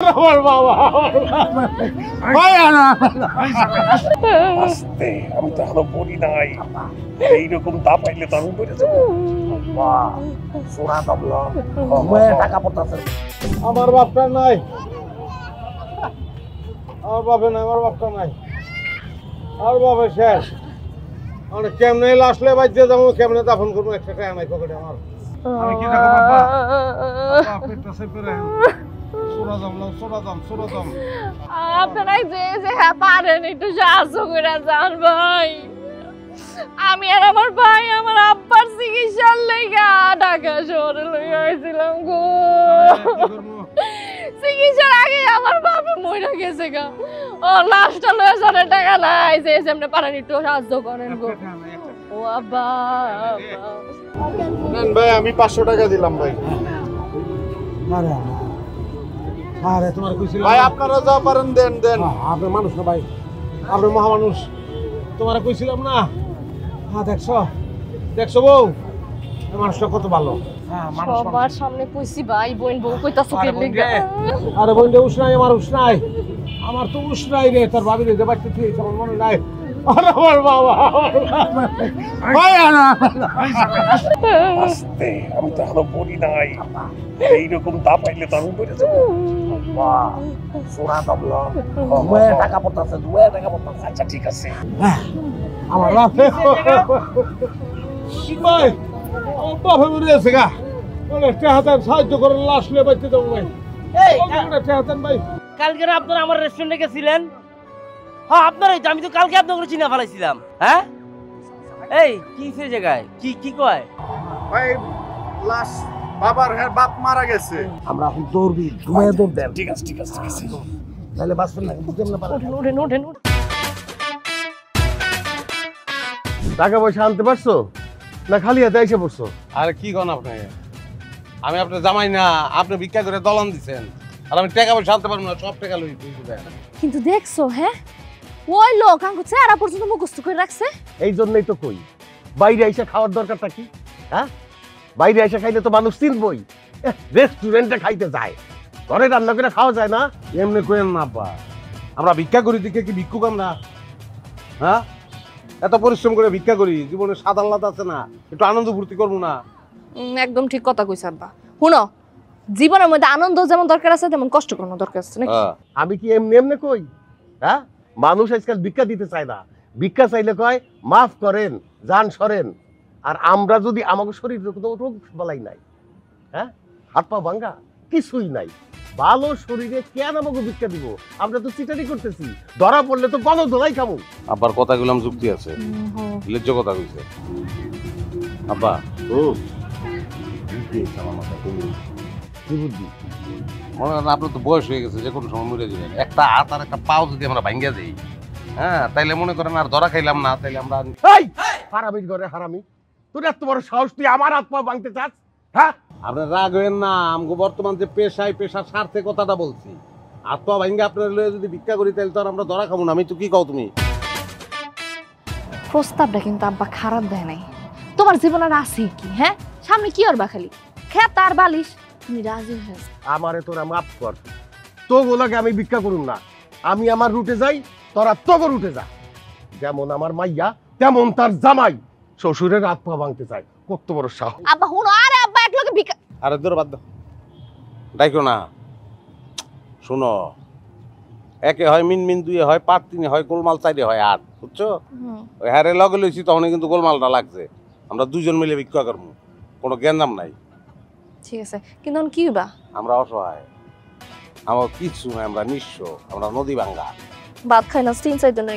আমার বাবা আস্তে, আমি তো এখনো পড়ি নাই। এইরকম দাপ পাইলে তো আমি পড়ে যাবো। টাকা পড়তেছে। আমার বাপটা নাই, আমার বাপে নাই, আমার বাপটা নাই, আমার বাপে শেষ। মানে কেমনে লাশলে বাজতে যাবো, কেমনে দাফন করবো, একটা টাকা নাই পকেটে আমার। আমি কি দেখো বাবা, পেটটা চেপে রাখেন। আপনারাই যে যে হ্যাঁ পারেন একটু সাহায্য করে যান ভাই। আমি আর আমার ভাই আমার আব্বার চিকিৎসার লেগা ঢাকা শহরে লইয়া আইছিলাম গো। চিকিৎসার আগে আমার বাবা মইরা গেছে গা। ও লাশটা লইয়া যাওয়ার টাকা নাই, যে যেমনে পারেন একটু সাহায্য করেন গো। ও আব্বা ভাই আমি 500 টাকা দিলাম ভাই। আরে তোমার কইছিলাম ভাই আপনারা যা পারেন দেন দেন। আপনি মানুষ না ভাই, আপনি মহামানুষ। তোমার কইছিলাম না, হ্যাঁ দেখছো দেখছো বউ, মানুষটা কত ভালো। সবার সামনে কইছি ভাই, বোন বউ কইতাছো কি লাগা। আরে বোনটা উস নাই, আমার উস নাই, আমার তো উস নাই রে। তোর ভাবি রে বাচ্চা ঠিক আমার মনে নাই। আরে আমার বাবা আস্তে, আমি তো এখনো পড়ি নাই। এইরকম দাপ পাইলে তো আমি পড়ে যাবো। টাকা পড়তেছে, টাকা পড়তেছে। আচ্ছা ঠিক আছে। আমার বাপ ভাই, আমার বাপে মরে আছে গা। হাতের সাহায্য করে লাশ নিয়ে বাঁচতে দেবো ভাই। ভাই কালকে আপনারা আমার রেস্টুরেন্টে গেছিলেন। হ্যাঁ আপনারাই তো, আমি তো কালকে আপনাকে চিনা ফেলাইছিলাম। হ্যাঁ এই কি সে জায়গায় কি কি কয় ভাই, লাশ বাবার বাপ মারা গেছে। আমরা এখন দৌড়বি, ঘুমায় দৌড় দেন। ঠিক আছে ঠিক আছে ঠিক আছে। তাহলে বাঁচবেন না, বুঝতে না পারেন। ওঠেন। টাকা পয়সা আনতে পারছো না খালি হাতে এসে পড়ছো? আরে কি কোন আপনি, আমি আপনার জামাই না, আপনি ভিক্ষা করে দলন দিছেন, আর আমি টাকা পয়সা আনতে পারবো না, সব টাকা লই। কিন্তু দেখছো হ্যাঁ, ওই লোক আঙ্কু চেহারা পর্যন্ত মুখস্থ করে রাখছে। এই জন্যই তো কই বাইরে এসে খাওয়ার দরকারটা কি? হ্যাঁ, বাইরে এসে খাইলে তো মানুষ চিনবই। রেস্টুরেন্টে খাইতে যায়, ঘরে রান্না করে খাওয়া যায় না? এমনি কইেন না আব্বা, আমরা ভিক্ষা করি দিকে কি ভিক্ষুক আমরা? হ্যাঁ, এত পরিশ্রম করে ভিক্ষা করি, জীবনে স্বাদ আহ্লাদ আছে না, একটু আনন্দ ফুর্তি করবো না? একদম ঠিক কথা কইছ আব্বা। শুনো, জীবনের মধ্যে আনন্দ যেমন দরকার আছে তেমন কষ্ট করানো দরকার আছে নাকি? আমি কি এমনি এমনি কই? হ্যাঁ, মানুষ আজকাল ভিক্ষা দিতে চায় না, ভিক্ষা চাইলে কয় মাফ করেন, জান সরেন। আর আমরা যদি আমাকে শরীর রোগ বালাই নাই, হ্যাঁ, হাত পা ভাঙ্গা কিছুই নাই, ভালো শরীরে কেন আমাকে ভিক্ষা দিব? আমরা তো চিটারি করতেছি, ধরা পড়লে তো গণ ধরাই খাবো। আব্বার কথাগুলো যুক্তি আছে, লেজ্জ কথা কইছে আব্বা। মনে করেন আপনার তো বয়স হয়ে গেছে, যে কোনো সময় মরে যাবেন। একটা হাত আর একটা পাও যদি আমরা ভাঙ্গা দিই, হ্যাঁ, তাইলে মনে করেন আর ধরা খাইলাম না, তাইলে আমরা হারামির ঘরে হারামি, তোর এত বড় সাহস, তুই আমার হাত পা ভাঙতে চাস? হ্যাঁ, আপনার রাগ হইেন না, আমগো বর্তমান যে পেশার স্বার্থে কথাটা বলছি। হাত পা ভাঙ্গা আপনার লয়ে যদি ভিক্ষা করি, তাহলে তো আর আমরা ধরা খাবো না। আমি তো কি কও তুমি? প্রস্তাবটা কিন্তু আব্বা খারাপ দেয় নাই। তোমার জীবন আর আছে কি? হ্যাঁ, সামনে কি করবা? খালি খেত আর বালিশ। তুমি রাজি হয়ে আমারে তোরা মাফ কর, তো গোলাকে আমি ভিক্ষা করুম না। আমি আমার রুটে যাই, তোরা তোর রুটে যা। যেমন আমার মাইয়া তেমন তার জামাই শ্বশুরের হাত পা ভাঙতে চায়, কত বড় সাহস! আব্বা হুনো, আরে আব্বা এক লোকে ভিক্ষা। আরে দূর বাদ দাও, ডাইকো না। শুনো, একে হয় মিনমিন, দুয়ে হয় পাঁচ, তিনে হয় গোলমাল, চাইরে হয় আট, বুঝছো? ওই হারে লগে লইছি, তখন কিন্তু গোলমালটা লাগছে। আমরা দুজন মিলে ভিক্ষা করবো, কোনো জ্ঞানজাম নাই। ঠিক আছে, কিন্তু কি হইবা? আমরা অসহায়, আমার কিছু নাই, আমরা নিঃস্ব, আমরা নদী ভাঙ্গা। ভাত খাই না, স্টিন চাইতে না।